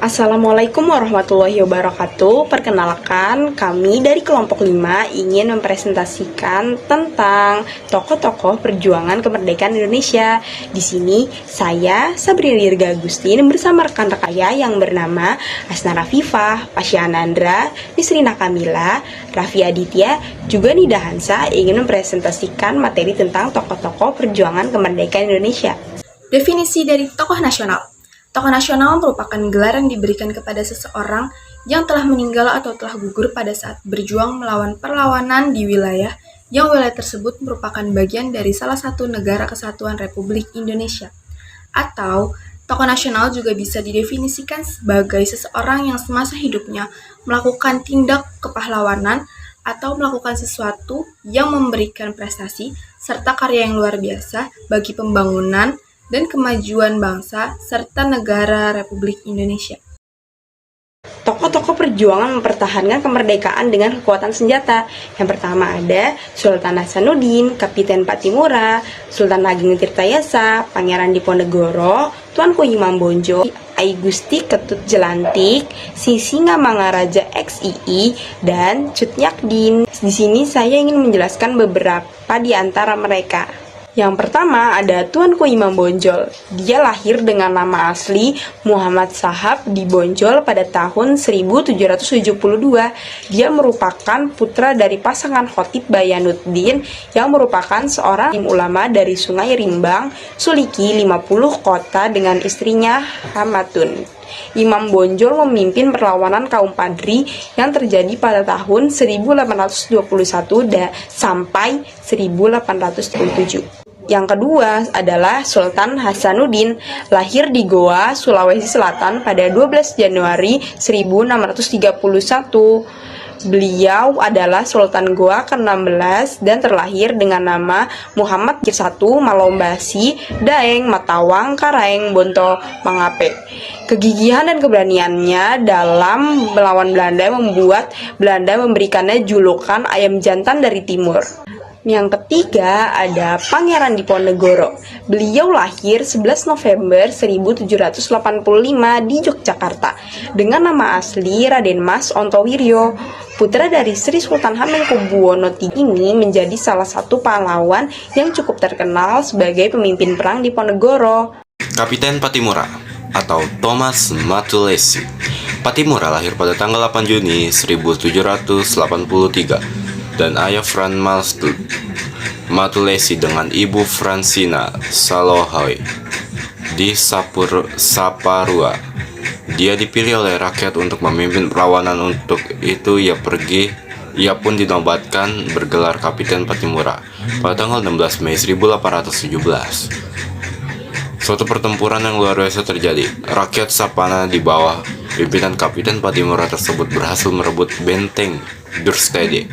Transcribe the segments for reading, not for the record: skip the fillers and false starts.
Assalamualaikum warahmatullahi wabarakatuh. Perkenalkan, kami dari kelompok 5 ingin mempresentasikan tentang tokoh-tokoh perjuangan kemerdekaan Indonesia. Di sini saya Sabrina Dirga Agustin bersama rekan rekaya yang bernama Asna Rafifah, Pasya Anandra, Nisrina Kamila, Raffi Aditya, juga Nida Hansa ingin mempresentasikan materi tentang tokoh-tokoh perjuangan kemerdekaan Indonesia. Definisi dari tokoh nasional. Tokoh nasional merupakan gelar yang diberikan kepada seseorang yang telah meninggal atau telah gugur pada saat berjuang melawan perlawanan di wilayah yang wilayah tersebut merupakan bagian dari salah satu negara kesatuan Republik Indonesia. Atau, tokoh nasional juga bisa didefinisikan sebagai seseorang yang semasa hidupnya melakukan tindak kepahlawanan atau melakukan sesuatu yang memberikan prestasi serta karya yang luar biasa bagi pembangunan dan kemajuan bangsa serta negara Republik Indonesia. Tokoh-tokoh perjuangan mempertahankan kemerdekaan dengan kekuatan senjata. Yang pertama ada Sultan Hasanuddin, Kapiten Patimura, Sultan Ageng Tirtayasa, Pangeran Diponegoro, Tuanku Imam Bonjol, Ai Gusti Ketut Jelantik, Sisingamangaraja XII, dan Cut Nyadin. Di sini saya ingin menjelaskan beberapa di antara mereka. Yang pertama ada Tuanku Imam Bonjol. Dia lahir dengan nama asli Muhammad Shahab di Bonjol pada tahun 1772. Dia merupakan putra dari pasangan Khotib Bayanuddin yang merupakan seorang ulama dari Sungai Rimbang, Suliki 50 kota dengan istrinya Hamatun. Imam Bonjol memimpin perlawanan kaum Padri yang terjadi pada tahun 1821 sampai 1827. Yang kedua adalah Sultan Hasanuddin, lahir di Goa, Sulawesi Selatan pada 12 Januari 1631. Beliau adalah Sultan Goa ke-16 dan terlahir dengan nama Muhammad I Malombasi Daeng Matawang Karaeng Bonto Mangape. Kegigihan dan keberaniannya dalam melawan Belanda membuat Belanda memberikannya julukan ayam jantan dari timur. Yang ketiga ada Pangeran Diponegoro. Beliau lahir 11 November 1785 di Yogyakarta dengan nama asli Raden Mas Ontowiryo. Putra dari Sri Sultan Hamengkubuwono III ini menjadi salah satu pahlawan yang cukup terkenal sebagai pemimpin perang Diponegoro. Kapiten Patimura atau Thomas Matulesi. Patimura lahir pada tanggal 8 Juni 1783 dan ayah Fran Malstud Matulesi dengan ibu Fransina Salohoy di Saparua. Dia dipilih oleh rakyat untuk memimpin perlawanan. Untuk itu ia pun dinobatkan bergelar Kapiten Patimura pada tanggal 16 Mei 1817. Suatu pertempuran yang luar biasa terjadi. Rakyat Sapana di bawah pimpinan Kapiten Patimura tersebut berhasil merebut benteng Durstede.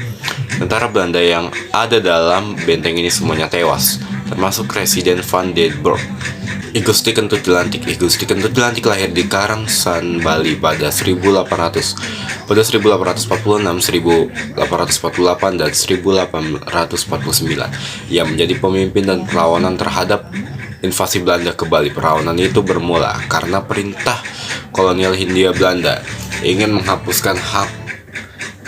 Tentara Belanda yang ada dalam benteng ini semuanya tewas, termasuk Residen van den Burg. I Gusti Kentut Jelantik. I Gusti Kentut Jelantik lahir di Karangsan, Bali pada 1846, 1848, dan 1849. Ia menjadi pemimpin dan perlawanan terhadap invasi Belanda ke Bali. Perlawanan itu bermula karena perintah kolonial Hindia Belanda ingin menghapuskan hak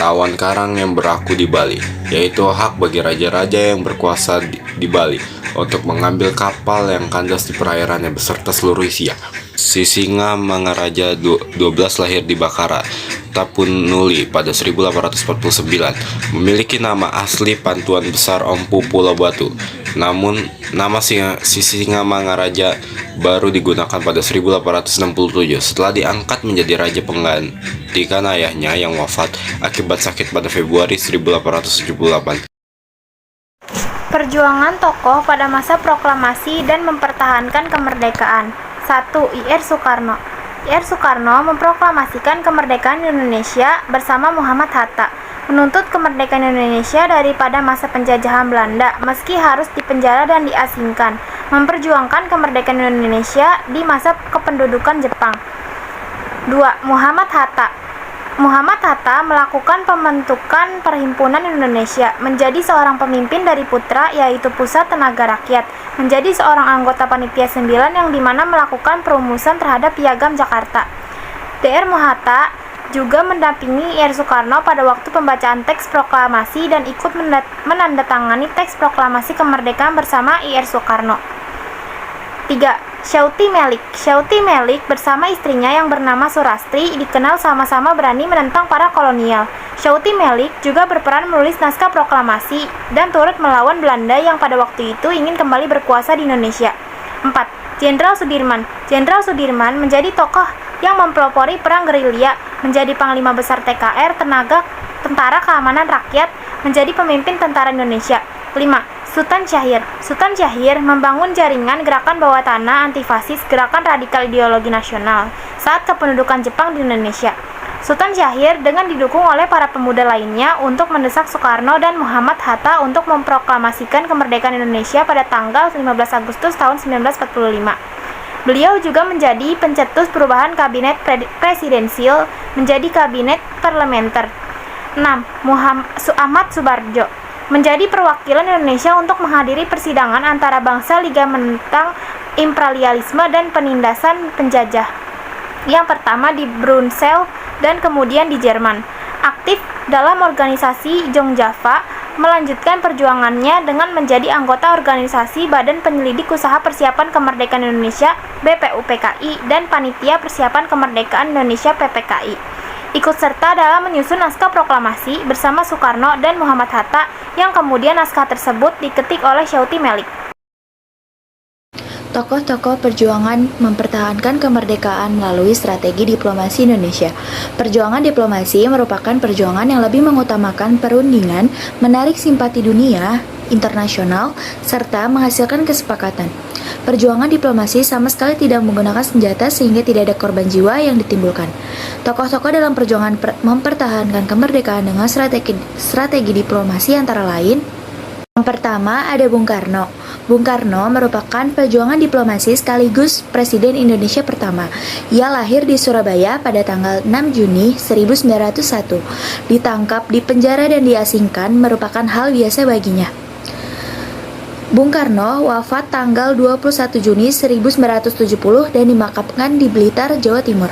tawan karang yang berlaku di Bali, yaitu hak bagi raja-raja yang berkuasa di Bali untuk mengambil kapal yang kandas di perairannya beserta seluruh isinya. Sisingamangaraja 12 lahir di Bakara, Tapunuli pada 1849, memiliki nama asli Pantuan Besar Empu Pulau Batu. Namun, nama Sisingamangaraja baru digunakan pada 1867 setelah diangkat menjadi raja penggantikan ayahnya yang wafat akibat sakit pada Februari 1878. Perjuangan tokoh pada masa proklamasi dan mempertahankan kemerdekaan. 1. I.R. Soekarno. I.R. Soekarno memproklamasikan kemerdekaan Indonesia bersama Muhammad Hatta, menuntut kemerdekaan Indonesia daripada masa penjajahan Belanda meski harus dipenjara dan diasingkan, memperjuangkan kemerdekaan Indonesia di masa kependudukan Jepang. 2. Muhammad Hatta. Muhammad Hatta melakukan pembentukan Perhimpunan Indonesia, menjadi seorang pemimpin dari putra yaitu Pusat Tenaga Rakyat, menjadi seorang anggota Panitia 9 yang dimana melakukan perumusan terhadap Piagam Jakarta. Dr. Mohatta juga mendampingi Ir Soekarno pada waktu pembacaan teks proklamasi dan ikut menandatangani teks proklamasi kemerdekaan bersama Ir Soekarno. 3. Syauti Melik. Syauti Melik bersama istrinya yang bernama Surastri dikenal sama-sama berani menentang para kolonial. Syauti Melik juga berperan menulis naskah proklamasi dan turut melawan Belanda yang pada waktu itu ingin kembali berkuasa di Indonesia. 4. Jenderal Sudirman. Jenderal Sudirman menjadi tokoh yang mempelopori perang gerilya, menjadi panglima besar TKR, Tentara Keamanan Rakyat, menjadi pemimpin tentara Indonesia. 5. Sultan Syahir. Sultan Syahir membangun jaringan gerakan bawah tanah antifasis, gerakan radikal ideologi nasional saat kependudukan Jepang di Indonesia. Sultan Syahir dengan didukung oleh para pemuda lainnya untuk mendesak Soekarno dan Muhammad Hatta untuk memproklamasikan kemerdekaan Indonesia pada tanggal 15 Agustus tahun 1945. Beliau juga menjadi pencetus perubahan kabinet presidensial menjadi kabinet parlementer. 6. Ahmad Subarjo menjadi perwakilan Indonesia untuk menghadiri persidangan antara bangsa Liga menentang imperialisme dan penindasan penjajah. Yang pertama di Brunsel dan kemudian di Jerman. Aktif dalam organisasi Jong Java, melanjutkan perjuangannya dengan menjadi anggota organisasi Badan Penyelidik Usaha Persiapan Kemerdekaan Indonesia BPUPKI dan Panitia Persiapan Kemerdekaan Indonesia PPKI. Ikut serta dalam menyusun naskah proklamasi bersama Soekarno dan Muhammad Hatta yang kemudian naskah tersebut diketik oleh Syauti Melik. Tokoh-tokoh perjuangan mempertahankan kemerdekaan melalui strategi diplomasi Indonesia. Perjuangan diplomasi merupakan perjuangan yang lebih mengutamakan perundingan, menarik simpati dunia internasional, serta menghasilkan kesepakatan. Perjuangan diplomasi sama sekali tidak menggunakan senjata sehingga tidak ada korban jiwa yang ditimbulkan. Tokoh-tokoh dalam perjuangan mempertahankan kemerdekaan dengan strategi diplomasi antara lain: yang pertama ada Bung Karno. Bung Karno merupakan perjuangan diplomasi sekaligus Presiden Indonesia pertama. Ia lahir di Surabaya pada tanggal 6 Juni 1901. Ditangkap, dipenjara dan diasingkan merupakan hal biasa baginya. Bung Karno wafat tanggal 21 Juni 1970 dan dimakamkan di Blitar, Jawa Timur.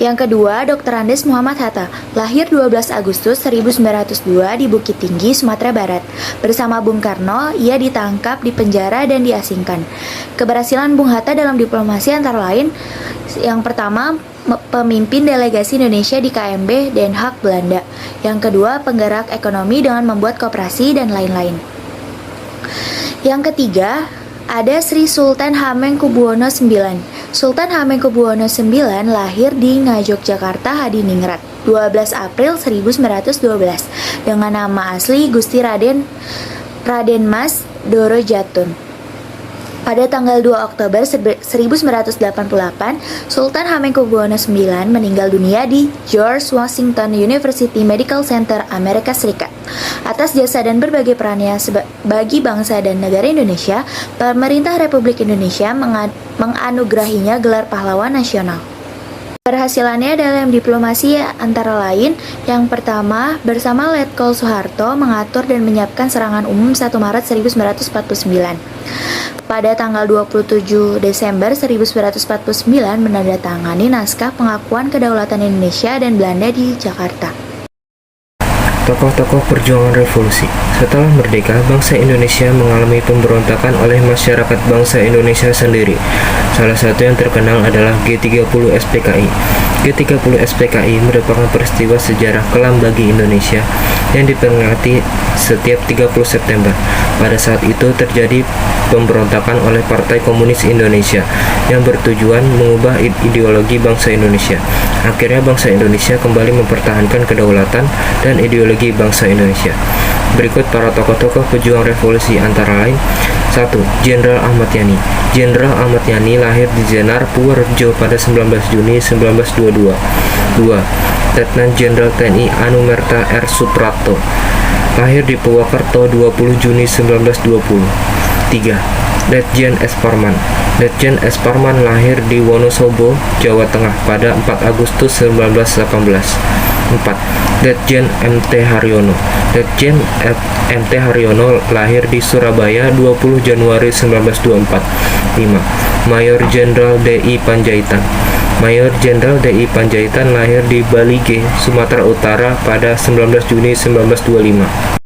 Yang kedua, Dr. Andes Muhammad Hatta, lahir 12 Agustus 1902 di Bukit Tinggi, Sumatera Barat. Bersama Bung Karno, ia ditangkap, dipenjara, dan diasingkan. Keberhasilan Bung Hatta dalam diplomasi antara lain: yang pertama, pemimpin delegasi Indonesia di KMB Den Haag, Belanda. Yang kedua, penggerak ekonomi dengan membuat koperasi dan lain-lain. Yang ketiga, ada Sri Sultan Hamengkubuwono IX. Sultan Hamengkubuwono IX lahir di Ngayogyakarta, Hadiningrat, 12 April 1912 dengan nama asli Gusti Raden Mas Dorojatun. Pada tanggal 2 Oktober 1988, Sultan Hamengkubuwono IX meninggal dunia di George Washington University Medical Center, Amerika Serikat. Atas jasa dan berbagai perannya bagi bangsa dan negara Indonesia, pemerintah Republik Indonesia menganugerahinya gelar pahlawan nasional. Keberhasilannya dalam diplomasi antara lain: yang pertama, bersama Letkol Soeharto mengatur dan menyiapkan serangan umum 1 Maret 1949. Pada tanggal 27 Desember 1949 menandatangani naskah pengakuan kedaulatan Indonesia dan Belanda di Jakarta. Tokoh-tokoh perjuangan revolusi. Setelah merdeka, bangsa Indonesia mengalami pemberontakan oleh masyarakat bangsa Indonesia sendiri. Salah satu yang terkenal adalah G30 SPKI. G30 SPKI merupakan peristiwa sejarah kelam bagi Indonesia yang diperingati setiap 30 September. Pada saat itu terjadi pemberontakan oleh Partai Komunis Indonesia yang bertujuan mengubah ideologi bangsa Indonesia. Akhirnya bangsa Indonesia kembali mempertahankan kedaulatan dan ideologi bangsa Indonesia. Berikut para tokoh-tokoh pejuang revolusi antara lain: 1. Jenderal Ahmad Yani. Jenderal Ahmad Yani lahir di Jenar, Purworejo pada 19 Juni 1922. 2. Letnan Jenderal TNI Anumerta R. Suprapto, lahir di Purwokerto 20 Juni 1920. 3. Letjen S. Parman. Letjen S. Parman lahir di Wonosobo, Jawa Tengah pada 4 Agustus 1918. 4. Letjen MT Haryono. Letjen MT Haryono lahir di Surabaya 20 Januari 1924. 5. Mayor Jenderal D.I. Panjaitan. Mayor Jenderal D.I. Panjaitan lahir di Balige, Sumatera Utara pada 19 Juni 1925.